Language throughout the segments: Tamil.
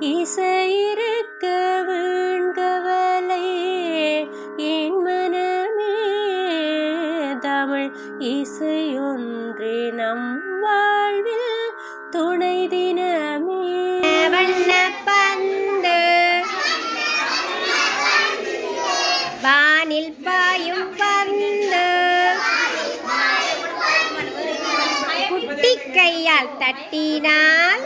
இசையிருக்க வேண்கவலை என் மனமே தமிழ் இசையொன்றே நம் வாழ்வில் துணை தினமே. வண்ணப்பந்து வானில் பாயும் பந்து குட்டி கையால் தட்டினால்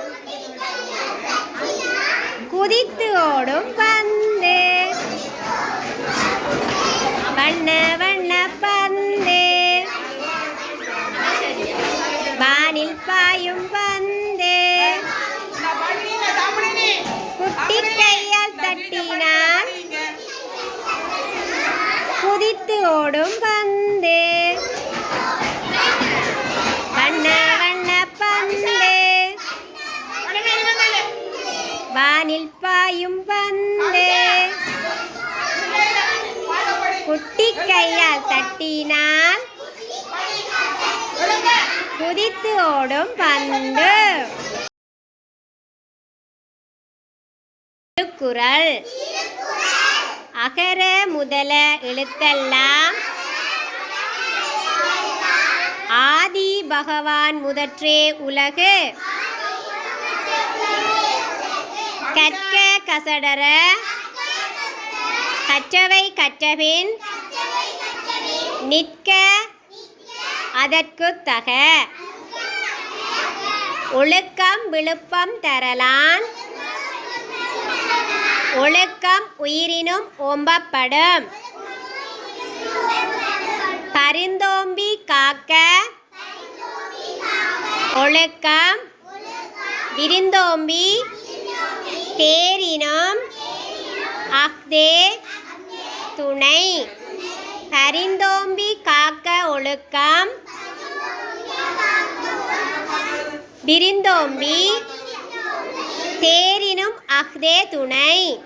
குதித்து ஓடும் பந்து. வண்ண வண்ண பந்து வானில் பாயும் பந்து குட்டி கையால் தட்டினால் குதித்து ஓடும் பந்து. வண்ண வண்ண பந்து வானில் பாயும் பந்து குட்டி கையால் தட்டினால் குதித்து ஓடும் பந்து. திருக்குறள். அகர முதல எழுத்தெல்லாம் ஆதி பகவான் முதற்றே உலகு. கற்க கசடர கற்றவை கற்றபின் நிற்க அதற்குத் தக. ஒழுக்கம் விழுப்பம் தரலான் ஒழுக்கம் உயிரினும் ஓம்பப்படும். பரிந்தோம்பி காக்க ஒழுக்கம் விருந்தோம்பி தேரினும் அஃதே துணை. பரிந்தோம்பி காக்க ஒழுக்கம் விருந்தோம்பி தேரினும் அஃதே துணை.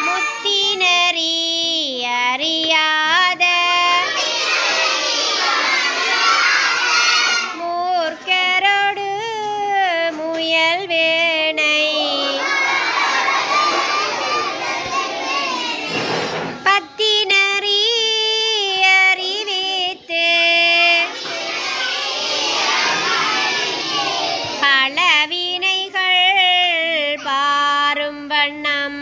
முத்தினரி அறியாத மூர்க்கரோடு முயல் வேணை பத்தினரி அறிவித்து பலவினைகள் பாரும் வண்ணம்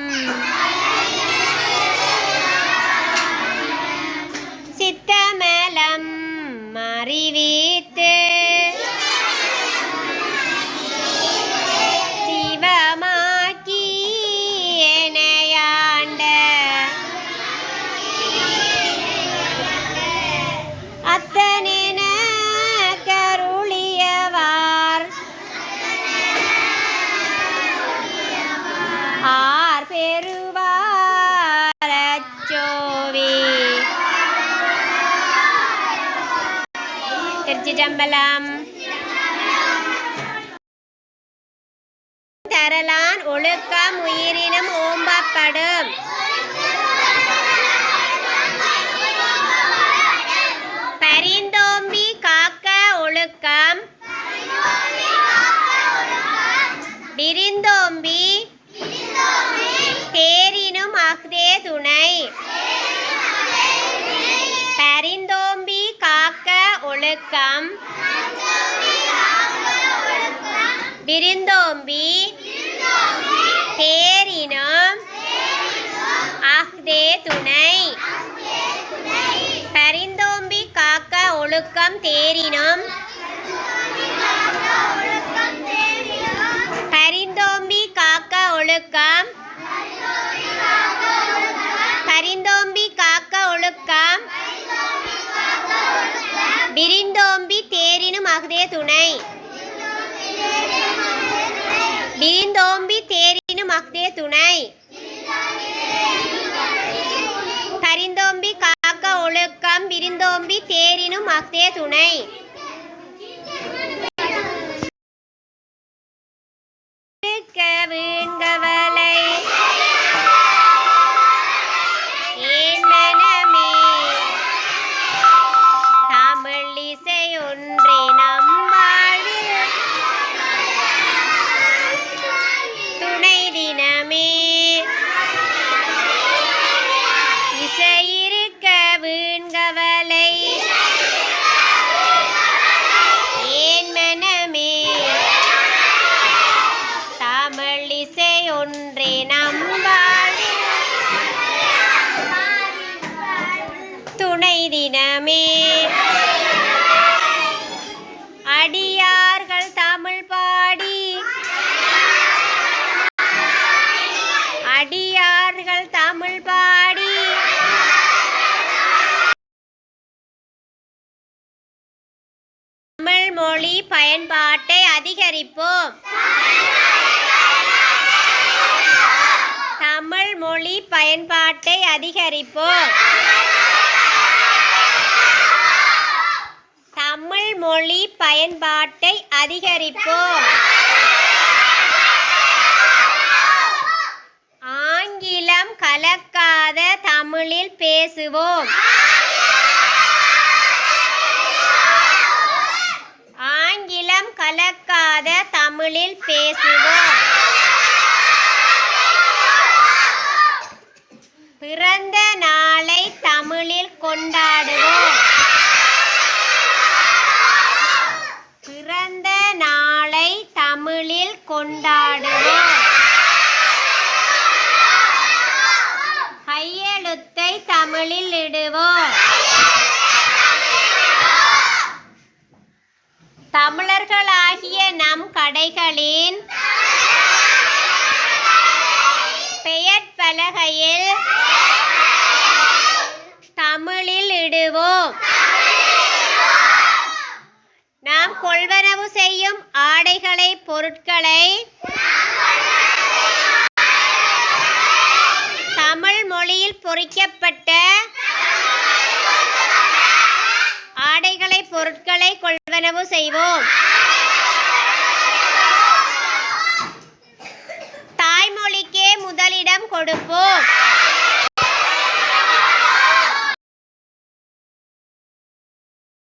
சித்தமலம் அறிவித்து சிவமாக்கி எனையாண்ட அத்தனென கருளியவார் ஆர் பெறுவார் அச்சோவே. திருச்சிற்றம்பலம். தரலான் ஒழுக்கம் உயிரினும் ஓம்பப்படும். பரிந்தோம்பி காக்க ஒழுக்கம் விருந்தோம்பி தேரினும் அஃதே துணை. பரிந்தோம்பி காக்க ஒழுக்கம் விருந்தோம்பி விருந்தோம்பி தேரினும் அஃதே துணை. பரிந்தோம்பி காக்க ஒழுக்கம் தேரினும் பரிந்தோம்பி காக்க ஒழுக்கம் பரிந்தோம்பி காக்க ஒழுக்கம் விருந்தோம்பி தேரினும் அஃதே துணை. விருந்தோம்பி தேரினும் அஃதே துணை. பரிந்தோம்பி காக்க ஒழுக்கம் விருந்தோம்பி தேரினும் அஃதே துணை. வீண்கவலை ஏன் மனமே தமிழ் இசை ஒன்றே நம் வாழ்வில் துணை தினமே. இசையிருக்க வீண்கவலை ஏன் மனமே தமிழ் இசை ஒன்றே நம் வாழ்வில் துணை தினமே. அடியார்கள் தமிழ் பாடி அடியார்கள் தமிழ் பாடி தமிழ் மொழி பயன்பாட்டை அதிகரிப்போம். தமிழ் மொழி பயன்பாட்டை அதிகரிப்போம். தமிழ் மொழி பயன்பாட்டை அதிகரிப்போம். ஆங்கிலம் கலக்காத தமிழில் பேசுவோம். ஆங்கிலம் கலக்காத தமிழில் பேசுவோம். பிறந்த நாளை தமிழில் கொண்டாடுவோம். பிறந்த நாளை தமிழில் கொண்டாடுவோம். கையெழுத்தை தமிழில் இடுவோம். தமிழர்களாகிய நம் கடைகளின் பெயர் பலகையில் தமிழில் இடுவோம். நாம் கொள்வனவு செய்யும் ஆடைகளை பொருட்களை தமிழ் மொழியில் பொறிக்கப்பட்ட ஆடைகளை பொருட்களை கொள்வனவு செய்வோம். தாய்மொழிக்கே முதலிடம் கொடுப்போம்.